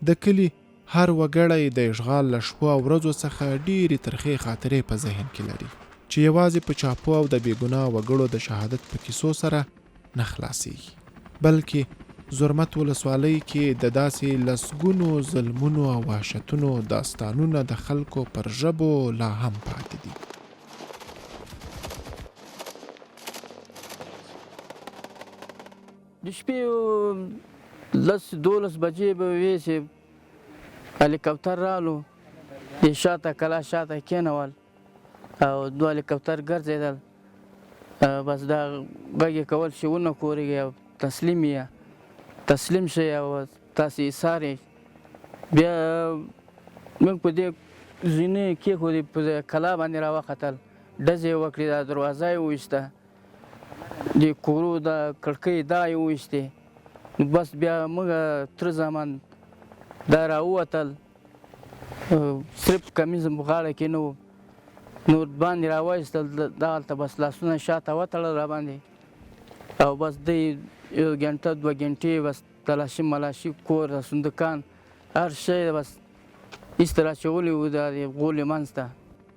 د کلي هر وګړی د اشغال له شپو او ورځو څخه ډېرې ترخې خاطرې په ذهن کې لري چې یوازې په چاپو او د بېګناه وګړو د شهادت په کیسو سره نه خلاصېږي، بلکې زرمت ولسوالۍ کې د داسې لسګونو ظلمونو او وحشتونو داستانونه د خلکو پر ژبو لا هم پاتې دي. د شپې 10-12 بجې به وې چې هلیکاپټر رالو، د شاته کلا شاته کېنول او 2 هلیکاپټر ګرځېدل، بس دا غږ یې کول چې ونه کورېږي او تسلیم شئ او تاسې ایثار یې. بیا موږ په دې زینې کېښودې، په کلا باندې راوختل، ډزې یې وکړې، دا دروازه یې وویسته، د کورو د کړکۍ دا یې وویستې. بس بیا موږ تر زمان دا راووتل، صرف کمیز په غاړه کې نه و، نور باندې راوایستل، دغلته بس لاسونه شاته وتړل راباندې او بس دی 1 ګنټه 2 ګنټې بس تلاشي ملاشي کور صندوقان هر شی بس ایسته راچولي وو د غولې منځ ته.